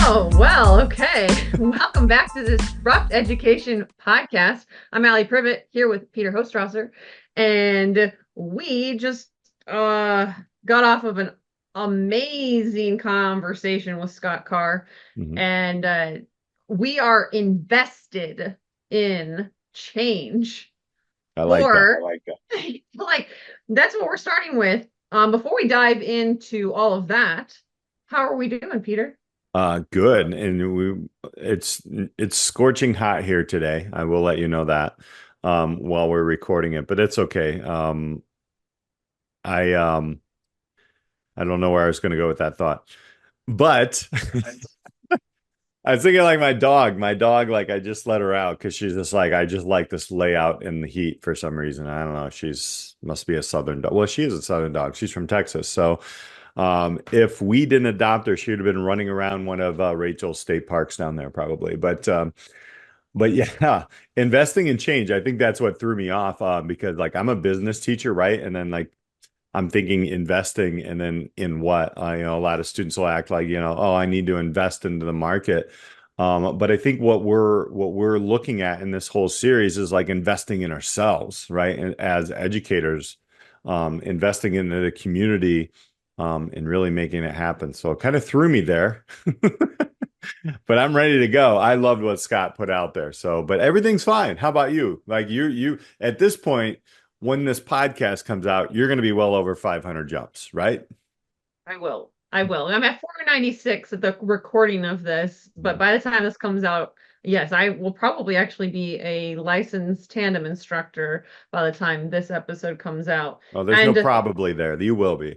Oh, well, okay. Welcome back to this Disrupt Education podcast. I'm Allie Privet here with Peter Hostrasser, and we just got off of an amazing conversation with Scott Carr, Mhm. and we are invested in change I like that. for like that's what we're starting with. Before we dive into all of that, how are we doing, Peter? Good. And it's scorching hot here today. I will let you know that while we're recording it, but it's okay. I I don't know where I was going to go with that thought. But I was thinking like my dog. My dog, like I just let her out because she's just like I just like this layout in the heat for some reason. I don't know. She's must be a southern dog. Well, she is a southern dog. She's from Texas. So if we didn't adopt her, she would have been running around one of Rachel's state parks down there probably. But yeah, investing in change. I think that's what threw me off because like I'm a business teacher, right? And then like I'm thinking investing and then in what? A lot of students will act like, oh, I need to invest into the market. But I think what we're looking at in this whole series is like investing in ourselves, right? And as educators, investing into the community, and really making it happen. So it kind of threw me there. But I'm ready to go. I loved what Scott put out there. So, but everything's fine. How about you? Like you at this point, when this podcast comes out, you're going to be well over 500 jumps, right? I will. I will. I'm at 496 at the recording of this, but by the time this comes out, yes, I will probably actually be a licensed tandem instructor by the time this episode comes out. Oh, there's no And probably there. You will be.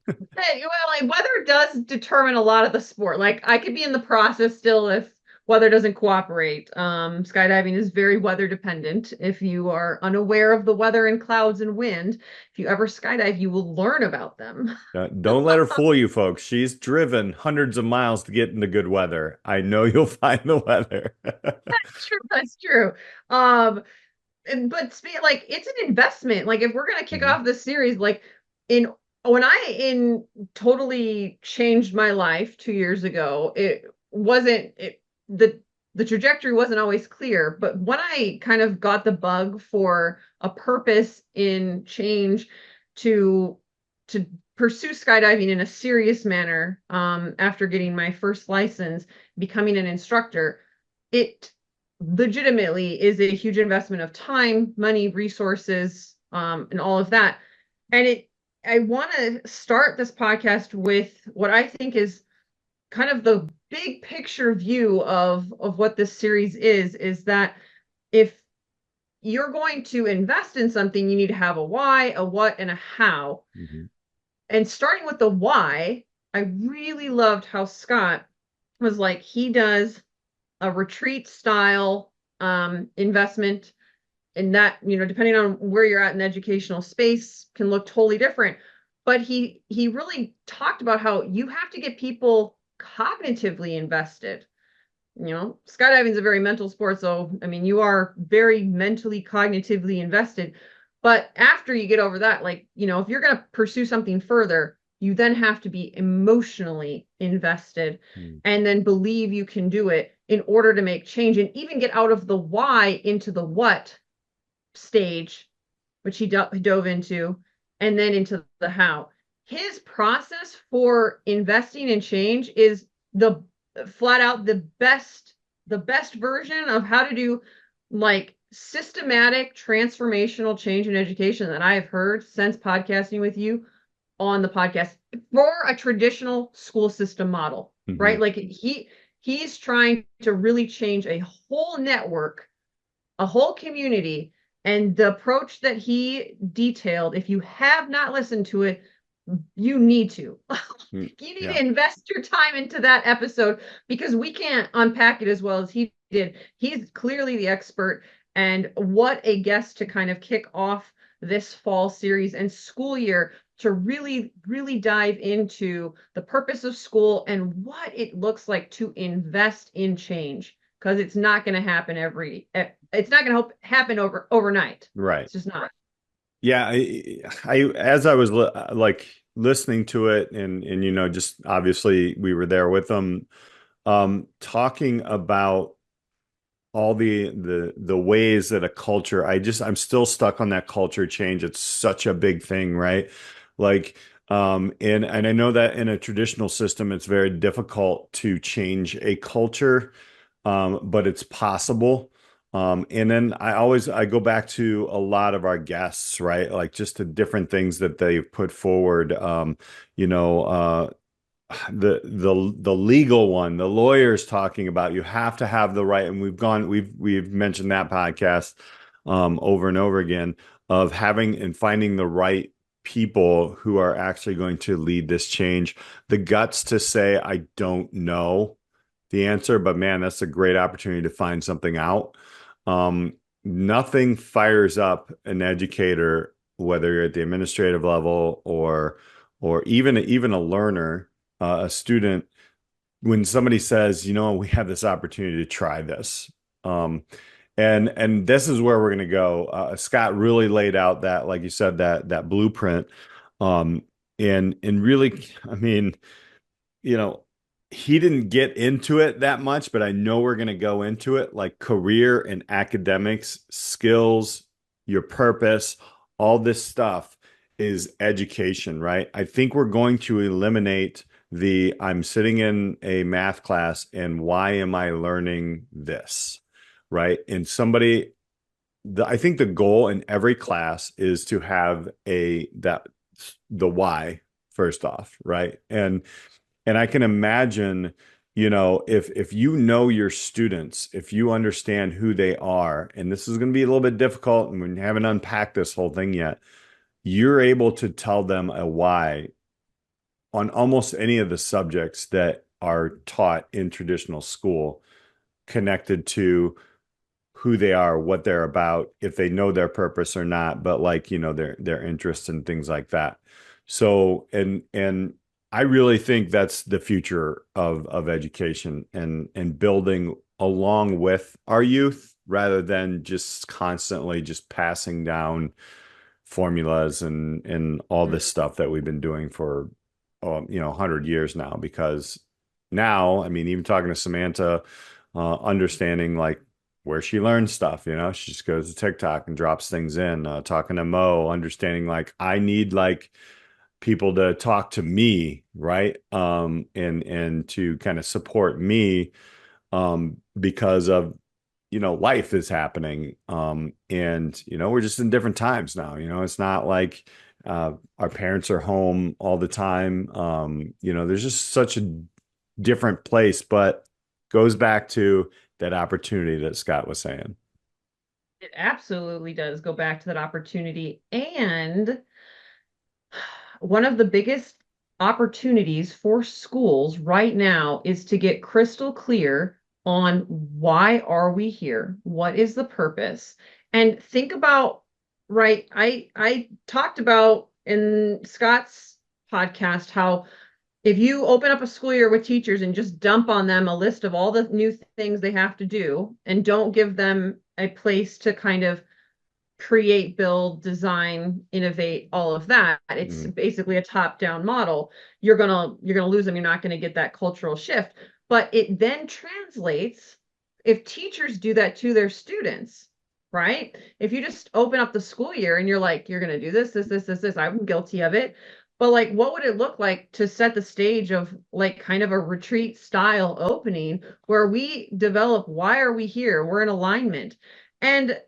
hey, well, like weather does determine a lot of the sport. Like I could be in the process still if weather doesn't cooperate. Skydiving is very weather dependent. If you are unaware of the weather and clouds and wind, if you ever skydive, you will learn about them. Don't let her fool you, folks. She's driven hundreds of miles to get into good weather. I know you'll find the weather. True, that's true. Um, but like it's an investment. Like if we're gonna kick Mhm. off this series, like in when I in totally changed my life 2 years ago, it wasn't it the trajectory wasn't always clear. But when I kind of got the bug for a purpose in change to to pursue skydiving in a serious manner, after getting my first license, becoming an instructor, it legitimately is a huge investment of time, money, resources, and all of that. And I want to start this podcast with what I think is kind of the big picture view of what this series is that if you're going to invest in something, you need to have a why, a what, and a how. Mhm. And starting with the why, I really loved how Scott was like, he does a retreat style investment, and that, depending on where you're at in the educational space, can look totally different. But he really talked about how you have to get people cognitively invested. Skydiving is a very mental sport, so I mean, you are very mentally, cognitively invested. But after you get over that, like, if you're going to pursue something further, you then have to be emotionally invested Mhm. and then believe you can do it in order to make change and even get out of the why into the what stage, which he dove into, and then into the how. His process for investing in change is the flat out the best version of how to do like systematic transformational change in education that I have heard since podcasting with you on the podcast for a traditional school system model, Mhm. right? Like he's trying to really change a whole network, a whole community, and the approach that he detailed, if you have not listened to it, you need to. Mm. You need Yeah. to invest your time into that episode because we can't unpack it as well as he did. He's clearly the expert, and what a guest to kind of kick off this fall series and school year to really, really dive into the purpose of school and what it looks like to invest in change because it's not going to happen it's not going to happen overnight. Right. It's just not. Yeah, I as I was like listening to it and just obviously we were there with them. talking about all the ways that a culture, I'm still stuck on that culture change. It's such a big thing, right? Like, and I know that in a traditional system it's very difficult to change a culture, but it's possible. And then I go back to a lot of our guests, right? Like just the different things that they've put forward. You know, the legal one, the lawyers talking about you have to have the right, and we've mentioned that podcast over and over again, of having and finding the right people who are actually going to lead this change. The guts to say, I don't know the answer, but man, that's a great opportunity to find something out. Nothing fires up an educator, whether you're at the administrative level or even a learner, a student, when somebody says, you know, we have this opportunity to try this. And this is where we're going to go. Scott really laid out that, like you said, that blueprint. Um, and really, I mean, you know, he didn't get into it that much, but I know we're going to go into it, like career and academics, skills, your purpose, all this stuff is education, right? I think we're going to eliminate the I'm sitting in a math class and why am I learning this, right? And I think the goal in every class is to have the why first off, right? And I can imagine, you know, if you know your students, if you understand who they are, and this is going to be a little bit difficult, and we haven't unpacked this whole thing yet, you're able to tell them a why on almost any of the subjects that are taught in traditional school, connected to who they are, what they're about, if they know their purpose or not, but like, you know, their interests and things like that. So, and I really think that's the future of education and building along with our youth rather than just constantly just passing down formulas and all this stuff that we've been doing for 100 years now. Because now, I mean, even talking to Samantha, understanding like where she learns stuff, you know, she just goes to TikTok and drops things in. Talking to Mo, understanding like I need like people to talk to me, right? And to kind of support me, because of, you know, life is happening. And, you know, we're just in different times now. You know, it's not like our parents are home all the time. You know, there's just such a different place, but goes back to that opportunity that Scott was saying. It absolutely does go back to that opportunity. And one of the biggest opportunities for schools right now is to get crystal clear on why are we here? What is the purpose? And think about, right, I talked about in Scott's podcast how if you open up a school year with teachers and just dump on them a list of all the new things they have to do and don't give them a place to kind of create, build, design, innovate, all of that. It's Mhm. basically a top-down model. You're gonna lose them. You're not going to get that cultural shift. But it then translates if teachers do that to their students, right? If you just open up the school year and you're like, you're going to do this. I'm guilty of it. But like, what would it look like to set the stage of like kind of a retreat style opening where we develop why are we here? We're in alignment. And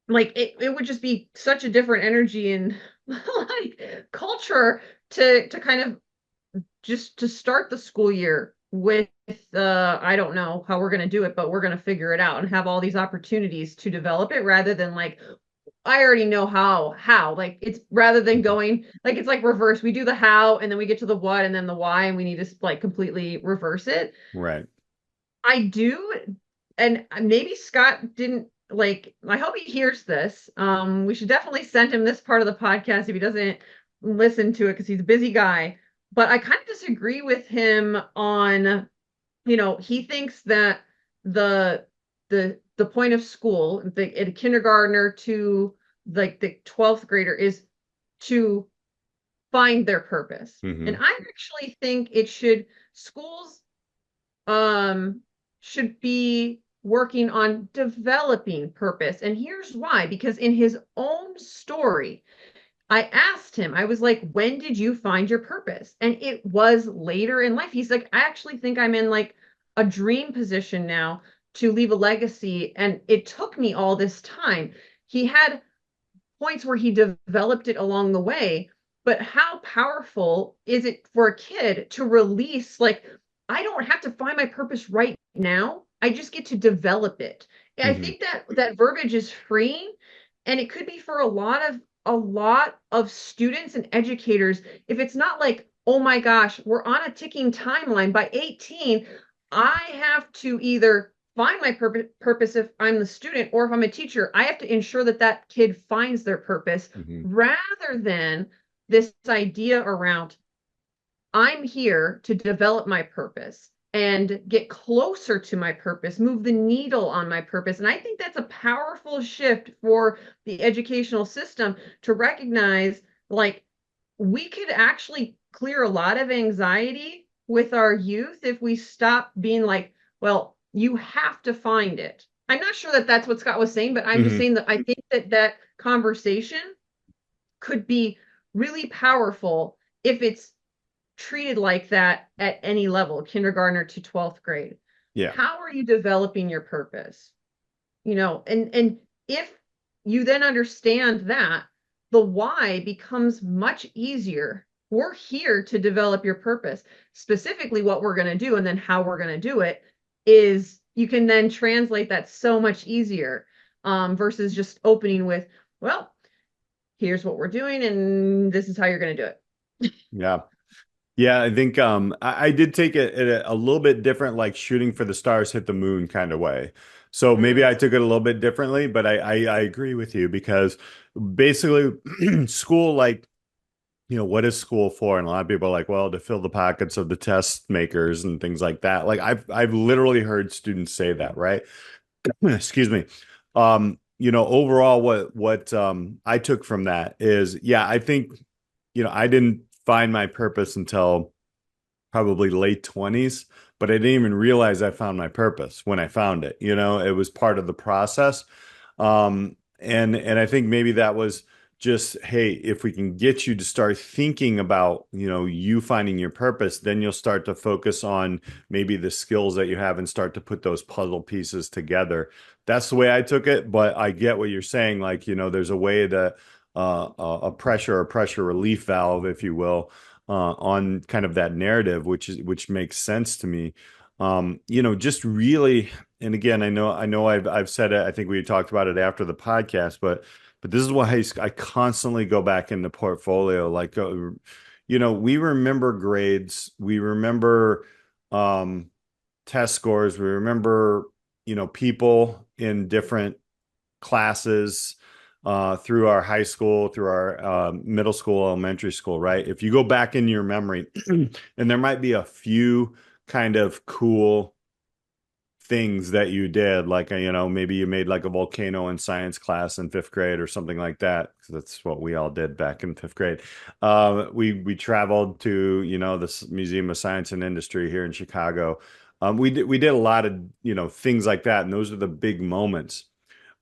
like it would just be such a different energy and like culture to kind of just to start the school year with I don't know how we're going to do it, but we're going to figure it out and have all these opportunities to develop it rather than like I already know how like it's rather than going like it's like reverse. We do the how and then we get to the what and then the why and we need to like completely reverse it. Right. I do, and maybe Scott didn't like, I hope he hears this. We should definitely send him this part of the podcast if he doesn't listen to it because he's a busy guy. But I kind of disagree with him on, you know, he thinks that the the point of school, a kindergartner to like the 12th grader is to find their purpose. And Hmm. I actually think it should schools um, should be working on developing purpose. And here's why, because in his own story, I asked him, I was like, when did you find your purpose? And it was later in life. He's like, I actually think I'm in like a dream position now to leave a legacy. And it took me all this time. He had points where he developed it along the way, but how powerful is it for a kid to release, like, I don't have to find my purpose right now. I just get to develop it. I Hmm. think that that verbiage is freeing, and it could be for a lot of students and educators. If it's not like, oh my gosh, we're on a ticking timeline by 18, I have to either find my purpose if I'm the student, or if I'm a teacher, I have to ensure that that kid finds their purpose, Hmm. rather than this idea around, I'm here to develop my purpose and get closer to my purpose, move the needle on my purpose. And I think that's a powerful shift for the educational system to recognize, like, we could actually clear a lot of anxiety with our youth if we stop being like, well, you have to find it. I'm not sure that that's what Scott was saying, but I'm just Hmm. saying that I think that that conversation could be really powerful if it's treated like that at any level, kindergartner to 12th grade. Yeah. How are you developing your purpose? And if you then understand that, the why becomes much easier. We're here to develop your purpose. Specifically, what we're going to do and then how we're going to do it is, you can then translate that so much easier, versus just opening with, well, here's what we're doing and this is how you're going to do it. Yeah. Yeah, I think I did take it in a little bit different, like shooting for the stars, hit the moon kind of way. So maybe Mm-hmm. I took it a little bit differently, but I agree with you because basically school, like, what is school for? And a lot of people are like, well, to fill the pockets of the test makers and things like that. Like I've literally heard students say that, right? Excuse me. Overall what I took from that is, yeah, I think, I didn't find my purpose until probably late 20s, but I didn't even realize I found my purpose when I found it. It was part of the process. And I think maybe that was just, hey, if we can get you to start thinking about, you finding your purpose, then you'll start to focus on maybe the skills that you have and start to put those puzzle pieces together. That's the way I took it, but I get what you're saying. Like, there's a way to a pressure relief valve, if you will, on kind of that narrative, which makes sense to me. Just really, and again, I know I've said it. I think we talked about it after the podcast, but this is why I constantly go back in the portfolio. Like, we remember grades, we remember um, test scores, we remember, people in different classes through our high school, through our middle school, elementary school, right? If you go back in your memory, and there might be a few kind of cool things that you did, like, maybe you made like a volcano in science class in fifth grade or something like that, because that's what we all did back in fifth grade. We traveled to, the Museum of Science and Industry here in Chicago. We did a lot of, things like that, and those are the big moments.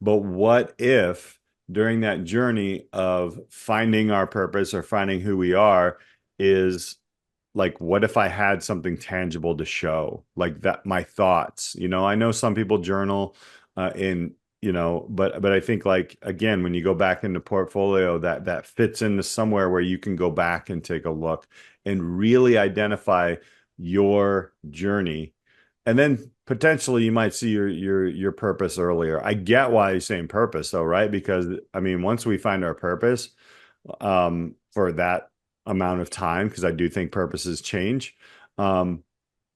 But what if during that journey of finding our purpose or finding who we are is like, what if I had something tangible to show, like that, my thoughts? I know some people journal in, but I think, like, again, when you go back into portfolio, that fits into somewhere where you can go back and take a look and really identify your journey, and then potentially you might see your purpose earlier. I get why you're saying purpose though, right? Because I mean, once we find our purpose, for that amount of time, because I do think purposes change, um,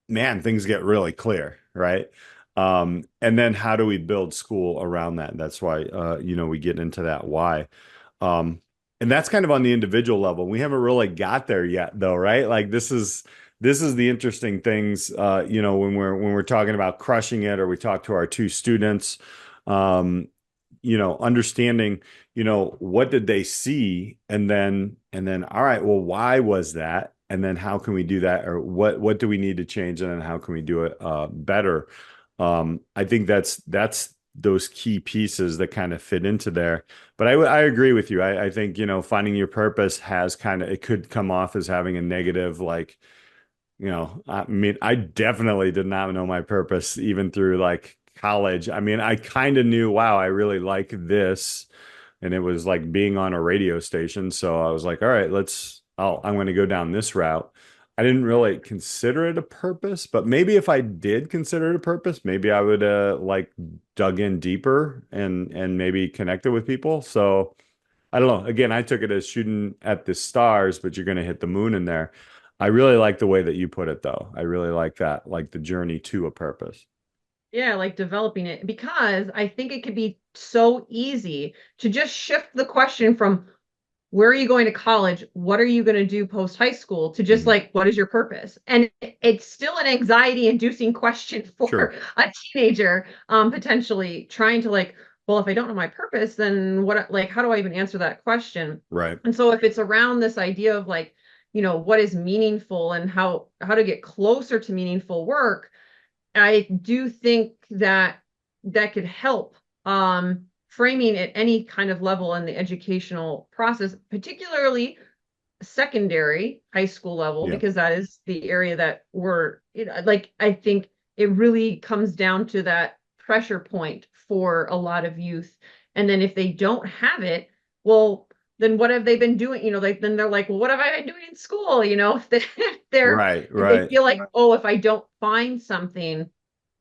man, things get really clear, right? And then how do we build school around that? That's why we get into that why. Um, and that's kind of on the individual level. We haven't really got there yet, though, right? Like, this is the interesting things, when we're talking about crushing it, or we talk to our two students, um, understanding, what did they see, and then all right, well, why was that? and then how can we do that, or what do we need to change, and then how can we do it better. I think that's those key pieces that kind of fit into there. But I agree with you. I think, finding your purpose has kind of, it could come off as having a negative, like, I mean, I definitely did not know my purpose even through like college. I mean, I kind of knew, wow, I really like this. And it was like being on a radio station. So I was like, all right, I'm going to go down this route. I didn't really consider it a purpose, but maybe if I did consider it a purpose, maybe I would like dug in deeper and maybe connected with people. So I don't know. Again, I took it as shooting at the stars, but you're going to hit the moon in there. I really like the way that you put it, though. I really like that, like the journey to a purpose. Yeah, like developing it, because I think it could be so easy to just shift the question from where are you going to college? What are you going to do post high school? To just Mhm. like, what is your purpose? And it's still an anxiety inducing question for Sure. a teenager, potentially trying to like, well, if I don't know my purpose, then what, like, how do I even answer that question? Right. And so if it's around this idea of like, what is meaningful and how to get closer to meaningful work, I do think that that could help, framing at any kind of level in the educational process, particularly secondary high school level, Yeah. because that is the area that like, I think it really comes down to that pressure point for a lot of youth. And then if they don't have it, well, then what have they been doing? Like then they're like, well, what have I been doing in school? If Right. if they Right. feel like, oh, if I don't find something,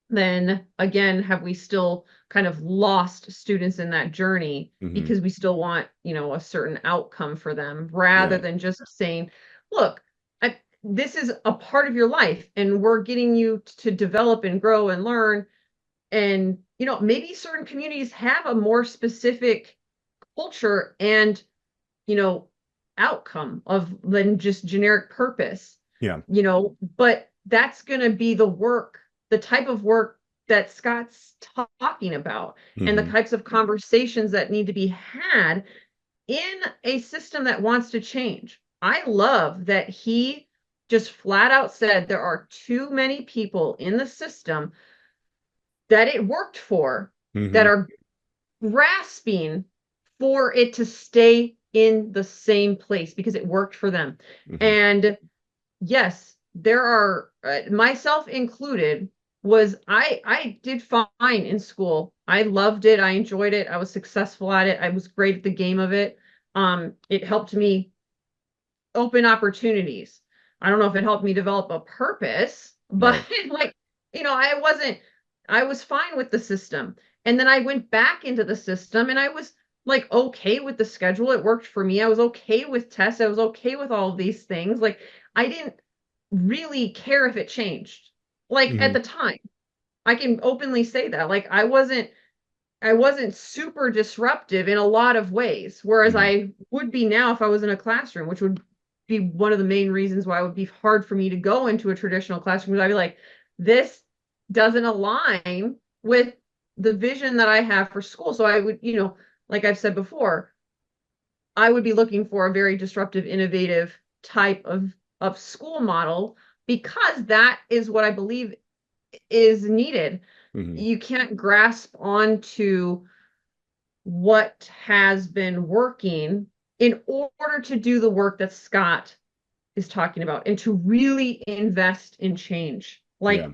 then again, have we still kind of lost students in that journey Hmm. because we still want, a certain outcome for them rather Yeah. than just saying, look, this is a part of your life and we're getting you to develop and grow and learn. And, maybe certain communities have a more specific culture and, you know, outcome of than just generic purpose, Yeah. but that's going to be the type of work that Scott's talking about, and the Hmm. types of conversations that need to be had in a system that wants to change. I love that he just flat out said there are too many people in the system that it worked for that Hmm. are grasping for it to stay in the same place because it worked for them. Hmm. And yes, there are, myself included, was I did fine in school. I loved it. I enjoyed it. I was successful at it. I was great at the game of it. It helped me open opportunities. I don't know if it helped me develop a purpose, but Right. like, I was fine with the system. And then I went back into the system and I was like okay with the schedule. It worked for me. I was okay with tests. I was okay with all of these things. Like I didn't really care if it changed. Like at Hmm. the time, I can openly say that. Like I wasn't super disruptive in a lot of ways, whereas Hmm. I would be now if I was in a classroom, which would be one of the main reasons why it would be hard for me to go into a traditional classroom. Because I'd be like, this doesn't align with the vision that I have for school. So I would, like I've said before, I would be looking for a very disruptive, innovative type of school model because that is what I believe is needed. Hmm. You can't grasp onto what has been working in order to do the work that Scott is talking about and to really invest in change. Yeah.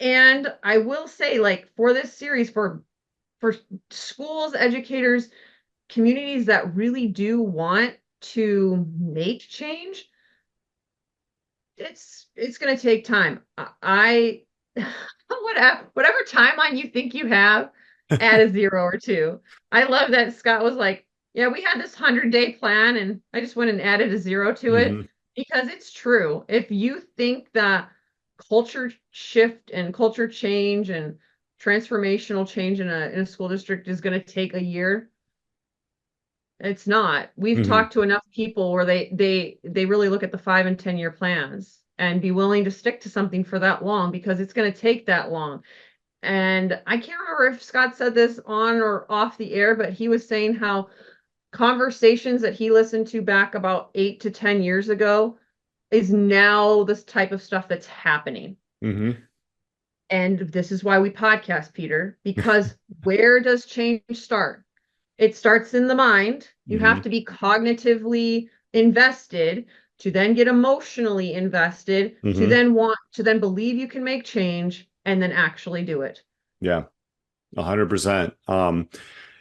And I will say, like, for this series, for schools, educators, communities that really do want to make change, it's going to take time. Whatever timeline you think you have, add a zero or two. I love that Scott was like, yeah, we had this 100-day plan and I just went and added a zero to it Hmm. because it's true. If you think that culture shift and culture change and transformational change in a school district is going to take a year, it's not. We've Hmm. talked to enough people where they really look at the 5 and 10 year plans and be willing to stick to something for that long because it's going to take that long. And I can't remember if Scott said this on or off the air, but he was saying how conversations that he listened to back about 8 to 10 years ago is now this type of stuff that's happening. Mm-hmm. And this is why we podcast, Peter, because where does change start? It starts in the mind. You have Mm-hmm. to be cognitively invested to then get emotionally invested to Mm-hmm. then want to then believe you can make change and then actually do it. Yeah, 100%.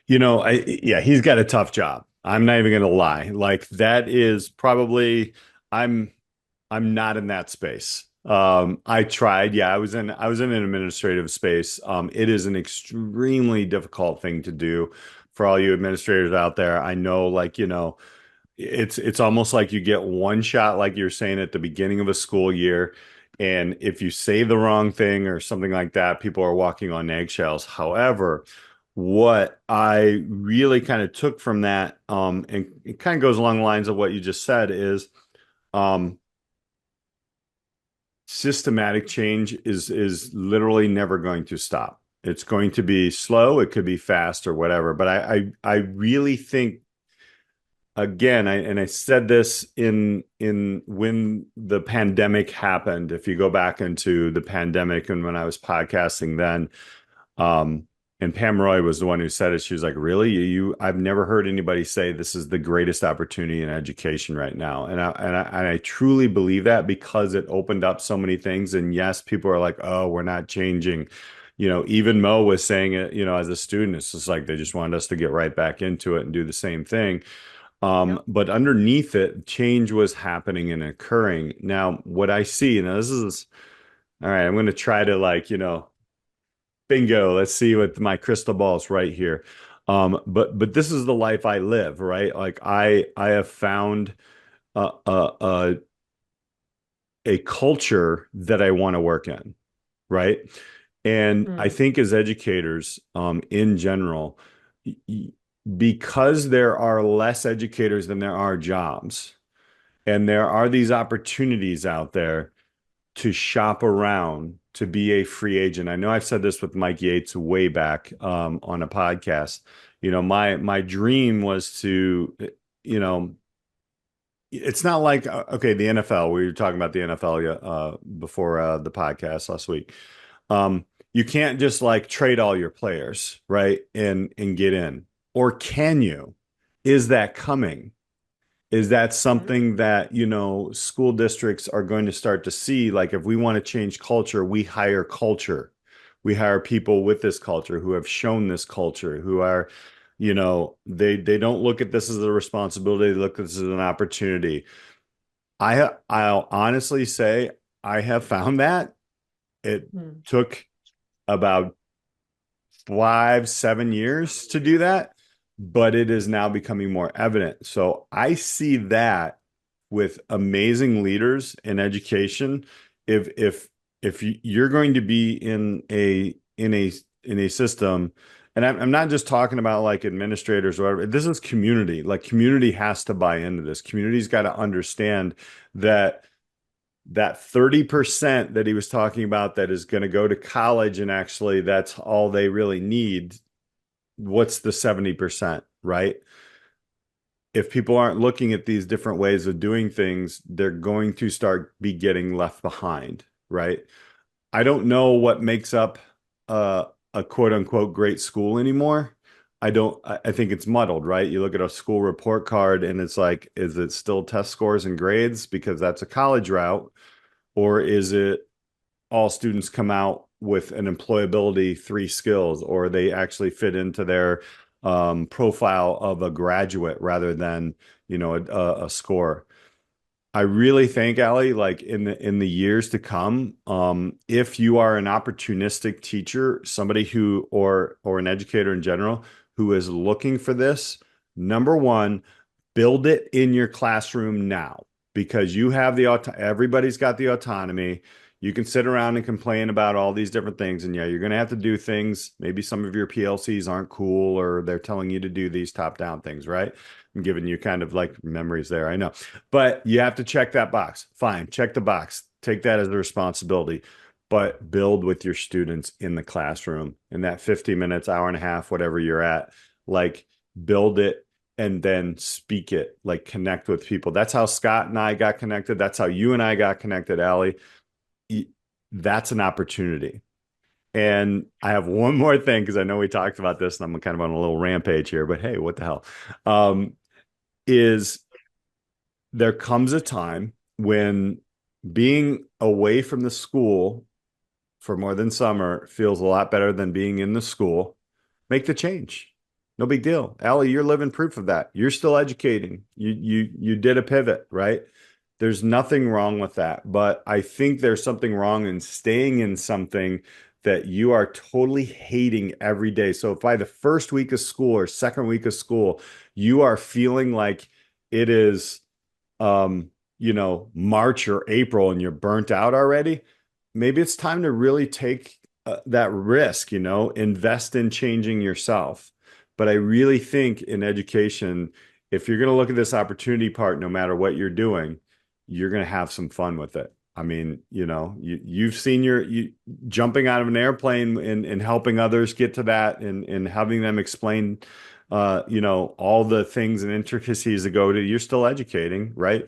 Yeah, he's got a tough job. I'm not even gonna lie. Like that is probably I'm I'm not in that space. I tried. Yeah, I was in an administrative space. It is an extremely difficult thing to do for all you administrators out there. I know, like, it's almost like you get one shot, like you're saying at the beginning of a school year. And if you say the wrong thing or something like that, people are walking on eggshells. However, what I really kind of took from that, and it kind of goes along the lines of what you just said, is um, systematic change is literally never going to stop. It's going to be slow, it could be fast or whatever. But I really think, again, I said this in when the pandemic happened. If you go back into the pandemic and when I was podcasting then, um, and Pam Roy was the one who said it. She was like, "Really? I've never heard anybody say this is the greatest opportunity in education right now." And I truly believe that because it opened up so many things. And yes, people are like, "Oh, we're not changing." Even Mo was saying it, as a student, it's just like they just wanted us to get right back into it and do the same thing. Yep. But underneath it, change was happening and occurring. Now, what I see, and this is all right, I'm going to try to like, bingo, let's see what my crystal ball is right here. But this is the life I live, right? Like I have found a a a, a culture that I want to work in, right? And I Mm. think as educators, in general, because there are less educators than there are jobs, and there are these opportunities out there to shop around to be a free agent. I know I've said this with Mike Yates way back on a podcast. My dream was to, you know, it's not like okay, the NFL. We were talking about the NFL before the podcast last week. You can't just like trade all your players, right? And get in, or can you? Is that coming? Is that Mhm. something that, school districts are going to start to see? Like, if we want to change culture, we hire culture. We hire people with this culture who have shown this culture, who are, they don't look at this as a responsibility, they look at this as an opportunity. I'll honestly say I have found that it Mm. took about 5, 7 years to do that, but it is now becoming more evident. So I see that with amazing leaders in education. If you're going to be in a system, and I'm not just talking about like administrators or whatever, this is community. Like community has to buy into this. Community's got to understand that 30% that he was talking about that is going to go to college and actually that's all they really need. What's the 70%, right? If people aren't looking at these different ways of doing things, they're going to start be getting left behind, right? I don't know what makes up a quote unquote great school anymore. I don't, I think it's muddled, right? You look at a school report card and it's like, is it still test scores and grades because that's a college route? Or is it all students come out with an employability 3 skills, or they actually fit into their profile of a graduate rather than a score? I really think, Allie, like in the years to come, if you are an opportunistic teacher, somebody who or an educator in general who is looking for this, number one, build it in your classroom now because you have everybody's got the autonomy. You can sit around and complain about all these different things, and yeah, you're going to have to do things. Maybe some of your PLCs aren't cool, or they're telling you to do these top-down things, right? I'm giving you kind of like memories there. I know. But you have to check that box. Fine, check the box. Take that as a responsibility. But build with your students in the classroom in that 50 minutes, hour and a half, whatever you're at. Like build it and then speak it, like connect with people. That's how Scott and I got connected. That's how you and I got connected, Allie. That's an opportunity. And I have one more thing because I know we talked about this and I'm kind of on a little rampage here, but hey, what the hell? Um, is there comes a time when being away from the school for more than summer feels a lot better than being in the school. Make the change. No big deal. Allie, you're living proof of that. You're still educating. You did a pivot, right? There's nothing wrong with that. But I think there's something wrong in staying in something that you are totally hating every day. So if by the first week of school or second week of school, you are feeling like it is March or April and you're burnt out already, maybe it's time to really take that risk, invest in changing yourself. But I really think in education, if you're going to look at this opportunity part, no matter what you're doing, you're going to have some fun with it. I mean, you've seen you jumping out of an airplane and helping others get to that and having them explain, all the things and intricacies that go to, you're still educating, right?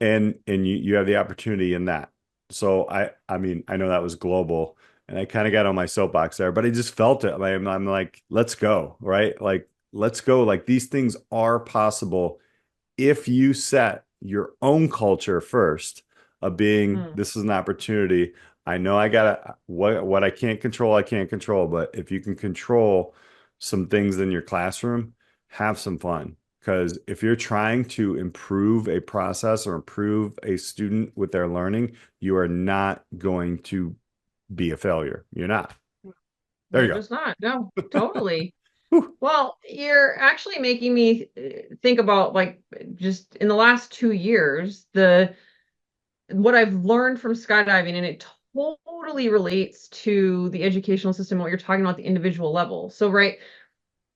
And you have the opportunity in that. So I mean, I know that was global and I kind of got on my soapbox there, but I just felt it. I'm like, let's go, right? Like, let's go. Like these things are possible if you set your own culture first of being, Mm. this is an opportunity. I know I gotta what I can't control, I can't control, but if you can control some things in your classroom, have some fun. Because if you're trying to improve a process or improve a student with their learning, you are not going to be a failure. You're not. There You're you just not. No, totally. go. Well, you're actually making me think about like just in the last 2 years, the what I've learned from skydiving, and it totally relates to the educational system, what you're talking about, the individual level. So, right,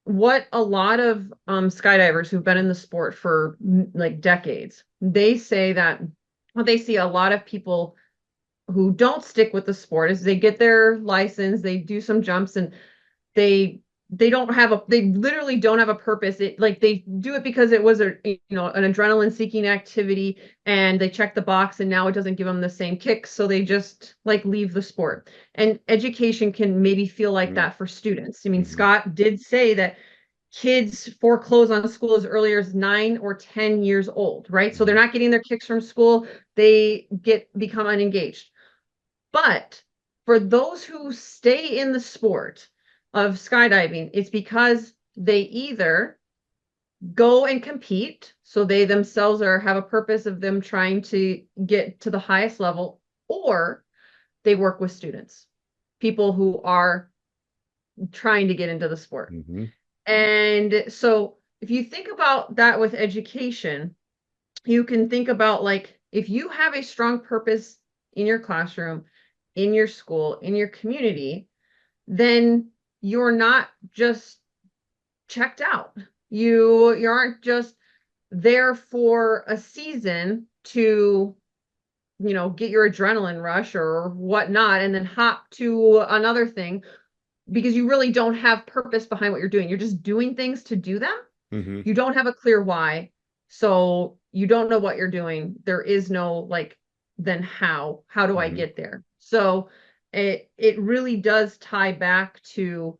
what a lot of skydivers who've been in the sport for like decades, they say that what they see a lot of people who don't stick with the sport is they get their license, they do some jumps, and they they literally don't have a purpose. It like they do it because it was an adrenaline seeking activity and they check the box and now it doesn't give them the same kick, so they just like leave the sport. And education can maybe feel like Mm-hmm. that for students. I mean, Mm-hmm. Scott did say that kids foreclose on school as early as 9 or 10 years old, right? So they're not getting their kicks from school, they become unengaged. But for those who stay in the sport of skydiving, it's because they either go and compete, so they themselves have a purpose of them trying to get to the highest level, or they work with students, people who are trying to get into the sport. Mm-hmm. And so if you think about that with education, you can think about like if you have a strong purpose in your classroom, in your school, in your community, then you're not just checked out. You aren't just there for a season to, get your adrenaline rush or whatnot and then hop to another thing because you really don't have purpose behind what you're doing. You're just doing things to do them. Mm-hmm. You don't have a clear why. So you don't know what you're doing. There is no like, then how do I Mm-hmm. get there? So it really does tie back to,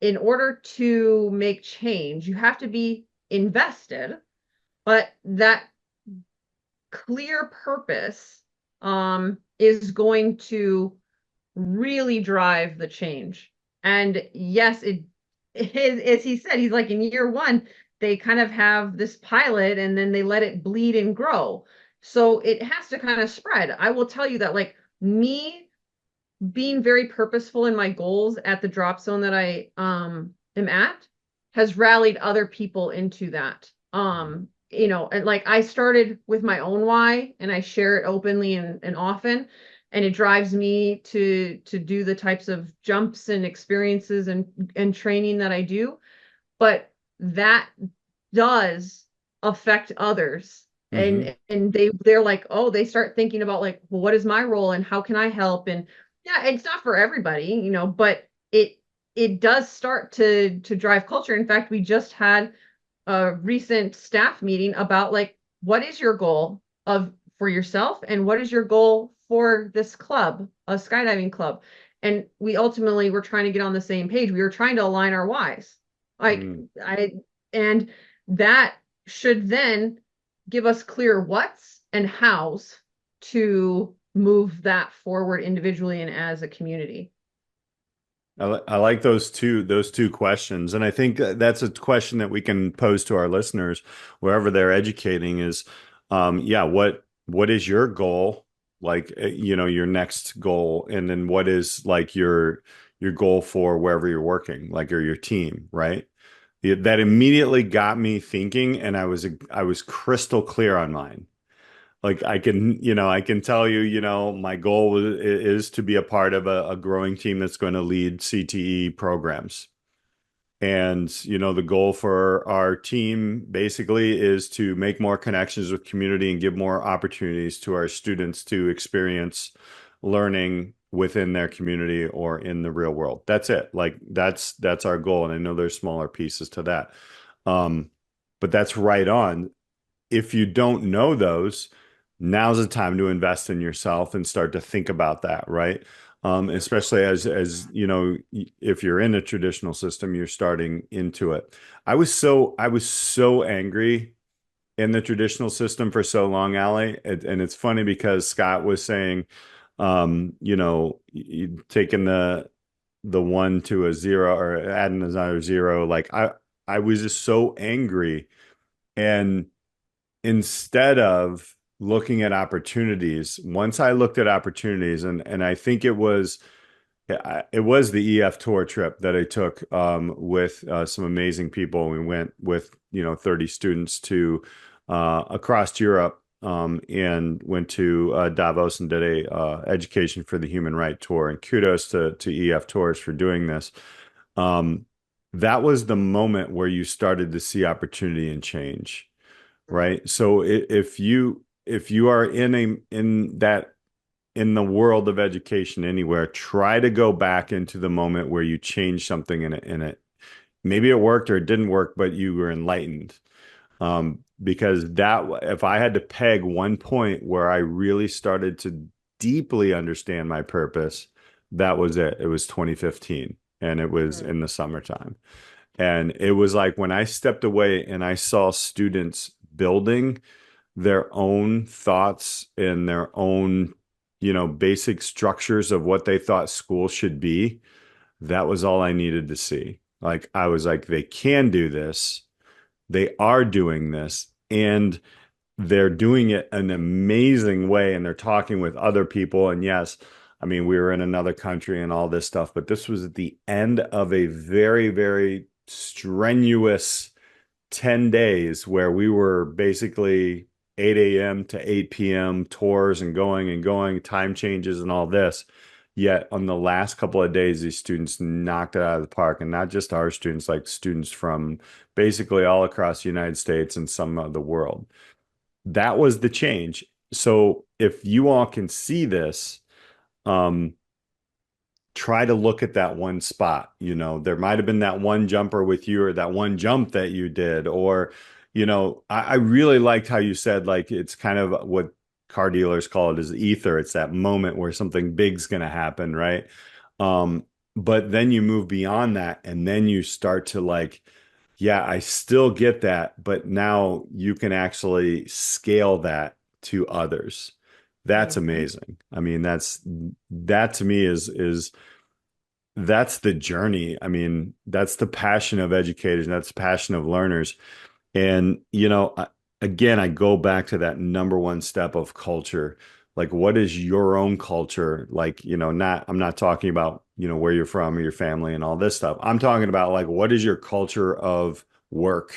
in order to make change, you have to be invested, but that clear purpose is going to really drive the change. And yes, it is, as he said, he's like in year one, they kind of have this pilot and then they let it bleed and grow. So it has to kind of spread. I will tell you that, like me being very purposeful in my goals at the drop zone that I am at has rallied other people into that. And like I started with my own why and I share it openly and often, and it drives me to do the types of jumps and experiences and training that I do. But that does affect others. Mm-hmm. And they're like, oh, they start thinking about like, well, what is my role and how can I help? And yeah, it's not for everybody, but it does start to drive culture. In fact, we just had a recent staff meeting about like what is your goal of for yourself and what is your goal for this club, a skydiving club. And we ultimately were trying to get on the same page. We were trying to align our whys. Like Mm. I and that should then give us clear what's and how's to move that forward individually and as a community. I like those two questions, and I think that's a question that we can pose to our listeners wherever they're educating is, yeah, what is your goal, like your next goal, and then what is like your goal for wherever you're working, like or your team, right? That immediately got me thinking, and I was crystal clear on mine. Like I can tell you, my goal is to be a part of a growing team that's going to lead CTE programs. And, the goal for our team basically is to make more connections with community and give more opportunities to our students to experience learning within their community or in the real world. That's it. Like that's our goal. And I know there's smaller pieces to that. Um, but that's right on. If you don't know those, now's the time to invest in yourself and start to think about that, right? Especially as if you're in a traditional system, you're starting into it. I was so angry in the traditional system for so long, Allie, and it's funny because Scott was saying, taking the one to a zero or adding another zero. Like I was just so angry, and instead of looking at opportunities, once I looked at opportunities, and I think it was the EF tour trip that I took with some amazing people. We went with 30 students to across Europe and went to Davos and did a education for the human right tour. And kudos to EF Tours for doing this. Um, that was the moment where you started to see opportunity and change, right? So if you are in the world of education anywhere, try to go back into the moment where you changed something in it. Maybe it worked or it didn't work, but you were enlightened. Because that if I had to peg one point where I really started to deeply understand my purpose, that was it. It was 2015, and it was Mm. in the summertime. And it was like when I stepped away and I saw students building their own thoughts and their own, basic structures of what they thought school should be. That was all I needed to see. Like, I was like, they can do this. They are doing this. And they're doing it an amazing way. And they're talking with other people. And yes, I mean, we were in another country and all this stuff, but this was at the end of a very, very strenuous 10 days where we were basically 8 a.m. to 8 p.m. tours and going, time changes and all this. Yet on the last couple of days, these students knocked it out of the park. And not just our students, like students from basically all across the United States and some of the world. That was the change. So if you all can see this, um, try to look at that one spot. There might have been that one jumper with you or that one jump that you did. Or, I really liked how you said, like, it's kind of what car dealers call it is ether. It's that moment where something big's going to happen, right? But then you move beyond that and then you start to like, yeah, I still get that, but now you can actually scale that to others. That's Mhm. amazing. I mean, that to me is that's the journey. I mean, that's the passion of educators, and that's the passion of learners. And, again, I go back to that number one step of culture. Like, what is your own culture? Like, I'm not talking about, where you're from or your family and all this stuff. I'm talking about like, what is your culture of work?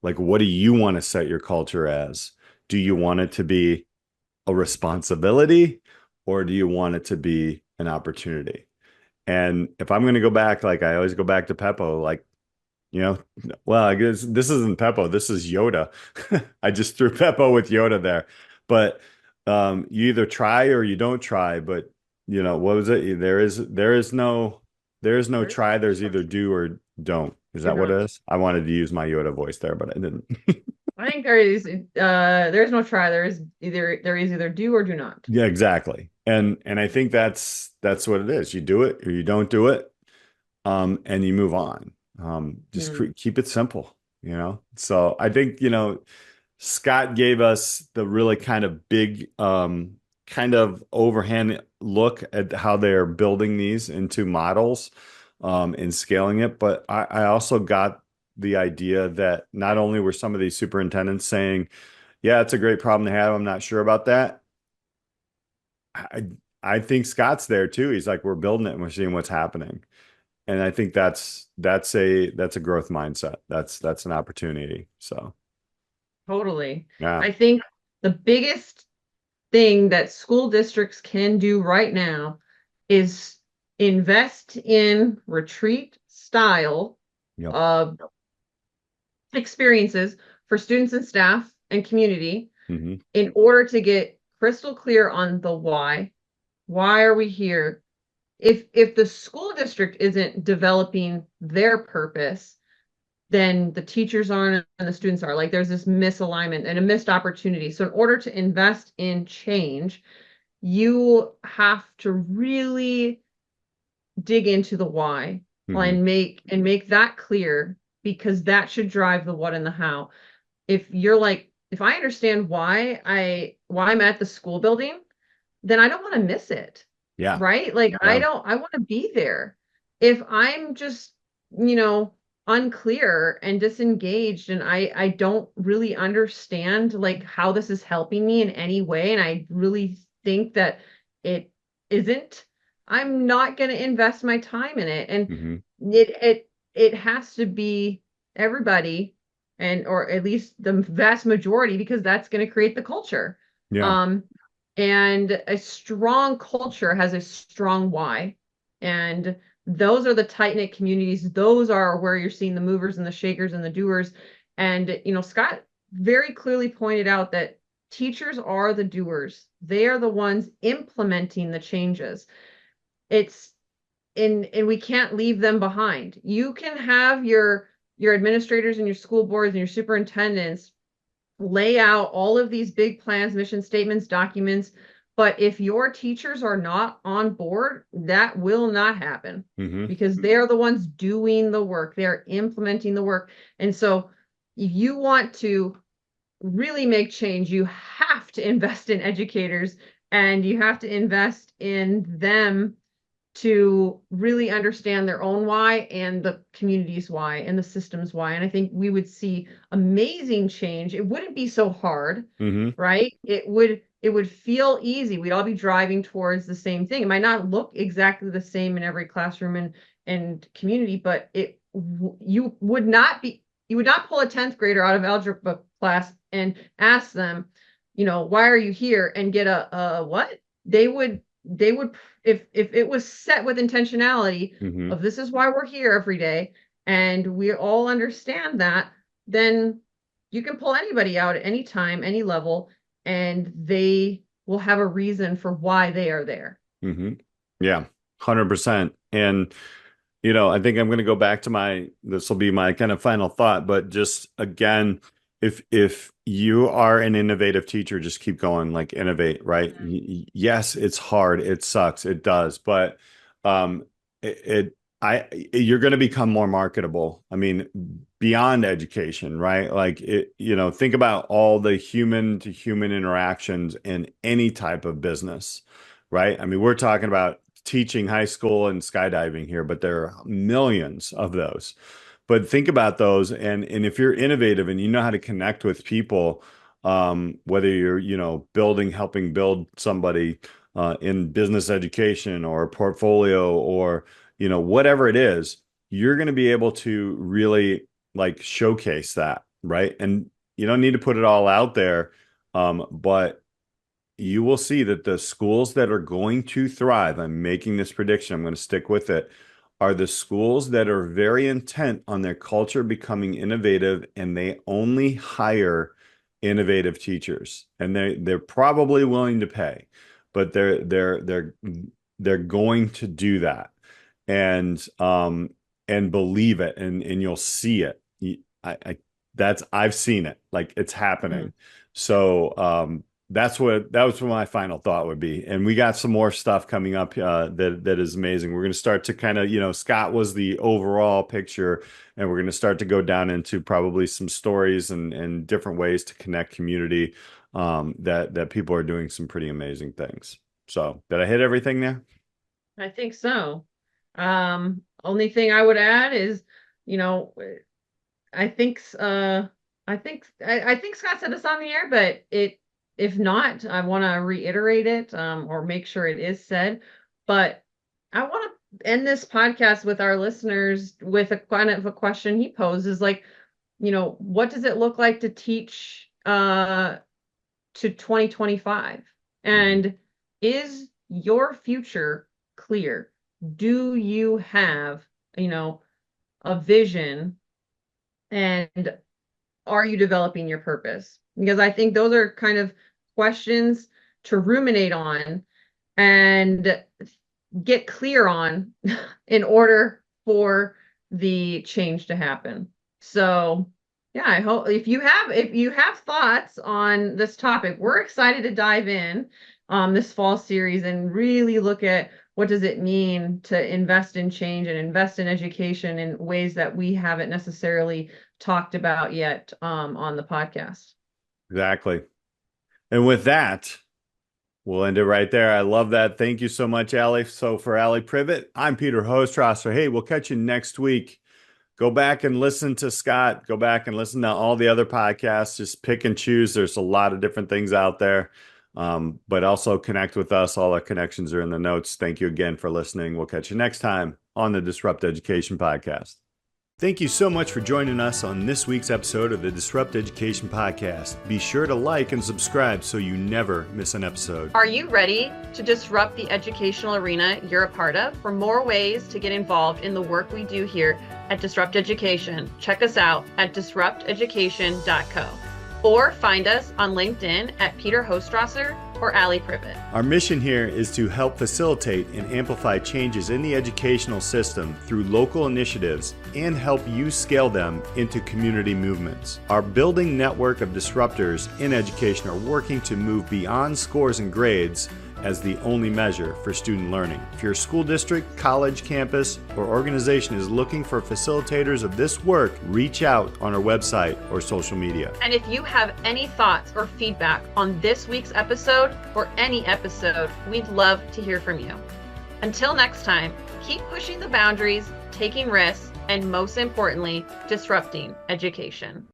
Like, what do you want to set your culture as? Do you want it to be a responsibility, or do you want it to be an opportunity? And if I'm going to go back, like I always go back to Peppo, like, you know, well, I guess this isn't Peppo, this is Yoda. I just threw Peppo with Yoda there. But you either try or you don't try. But what was it? There is no There's try. There's either do Don't. Is Do that what not. it is? I wanted to use my Yoda voice there, but I didn't. I think there's no try. There is either do or do not. Yeah, exactly. And I think that's what it is. You do it or you don't do it, and you move on. Just Hmm. keep it simple, you know? So I think, Scott gave us the really kind of big, kind of overhand look at how they're building these into models, and scaling it. But I also got the idea that not only were some of these superintendents saying, yeah, it's a great problem to have. I'm not sure about that. I I think Scott's there too. He's like, we're building it and we're seeing what's happening. And I think that's a growth mindset. That's an opportunity. So Totally. yeah. I think the biggest thing that school districts can do right now is invest in retreat style Yep. of experiences for students and staff and community Hmm. in order to get crystal clear on the why. Why are we here? If the school district isn't developing their purpose, then the teachers aren't and the students are. Like there's this misalignment and a missed opportunity. So in order to invest in change, you have to really dig into the why Hmm. and make that clear because that should drive the what and the how. If you're like, if I understand why I'm at the school building, then I don't want to miss it. Yeah. Right? Like Yeah. I want to be there. If I'm just, you know, unclear and disengaged and I don't really understand like how this is helping me in any way and I really think that it isn't, I'm not going to invest my time in it. And Hmm. it has to be everybody and or at least the vast majority because that's going to create the culture. Yeah. Um, and a strong culture has a strong why. And those are the tight-knit communities. Those are where you're seeing the movers and the shakers and the doers. And, Scott very clearly pointed out that teachers are the doers. They are the ones implementing the changes. It's and we can't leave them behind. You can have your administrators and your school boards and your superintendents lay out all of these big plans, mission statements, documents. But if your teachers are not on board, that will not happen Hmm. because they're the ones doing the work. They're implementing the work. And so if you want to really make change, you have to invest in educators and you have to invest in them to really understand their own why and the community's why and the system's why. And I think we would see amazing change. It wouldn't be so hard, Hmm. right? It would feel easy. We'd all be driving towards the same thing. It might not look exactly the same in every classroom and community, but you would not pull a 10th grader out of algebra class and ask them, why are you here and get a what? They would if it was set with intentionality Hmm. of this is why we're here every day and we all understand that, then you can pull anybody out at any time, any level, and they will have a reason for why they are there. Hmm. Yeah. 100%. And I think I'm going to go back to this will be my kind of final thought, but just again, if you are an innovative teacher, just keep going, like innovate, right? Yes, it's hard, it sucks, it does, but um you're going to become more marketable. I mean, beyond education, right? Like think about all the human to human interactions in any type of business, right? I mean, we're talking about teaching high school and skydiving here, but there are millions of those. But think about those, and if you're innovative and you know how to connect with people, whether you're building, helping build somebody in business education or a portfolio or whatever it is, you're going to be able to really like showcase that, right? And you don't need to put it all out there, but you will see that the schools that are going to thrive, I'm making this prediction, I'm going to stick with it, are the schools that are very intent on their culture becoming innovative and they only hire innovative teachers. And they're probably willing to pay, but they're going to do that. And and believe it, and you'll see it. I've seen it, like it's happening. So that was what my final thought would be. And we got some more stuff coming up that is amazing. We're going to start to kind of, Scott was the overall picture, and we're going to start to go down into probably some stories and different ways to connect community, that people are doing some pretty amazing things. So did I hit everything there? I think so. Only thing I would add is, you know, I think I think Scott said this on the air, but if not, I want to reiterate it, or make sure it is said. But I want to end this podcast with our listeners with a kind of a question he poses, like, what does it look like to teach to 2025? And is your future clear? Do you have, a vision, and are you developing your purpose? Because I think those are kind of questions to ruminate on and get clear on in order for the change to happen. So yeah, I hope if you have thoughts on this topic, we're excited to dive in this fall series and really look at what does it mean to invest in change and invest in education in ways that we haven't necessarily talked about yet on the podcast. Exactly. And with that, we'll end it right there. I love that. Thank you so much, Allie. So for Allie Privet, I'm Peter Hostrasser. Hey, we'll catch you next week. Go back and listen to Scott. Go back and listen to all the other podcasts. Just pick and choose. There's a lot of different things out there. But also connect with us. All our connections are in the notes. Thank you again for listening. We'll catch you next time on the Disrupt Education Podcast. Thank you so much for joining us on this week's episode of the Disrupt Education Podcast. Be sure to like and subscribe so you never miss an episode. Are you ready to disrupt the educational arena you're a part of? For more ways to get involved in the work we do here at Disrupt Education, check us out at disrupteducation.co. or find us on LinkedIn at Peter Hostrasser or Allie Privet. Our mission here is to help facilitate and amplify changes in the educational system through local initiatives and help you scale them into community movements. Our building network of disruptors in education are working to move beyond scores and grades as the only measure for student learning. If your school district, college, campus, or organization is looking for facilitators of this work, reach out on our website or social media. And if you have any thoughts or feedback on this week's episode or any episode, we'd love to hear from you. Until next time, keep pushing the boundaries, taking risks, and most importantly, disrupting education.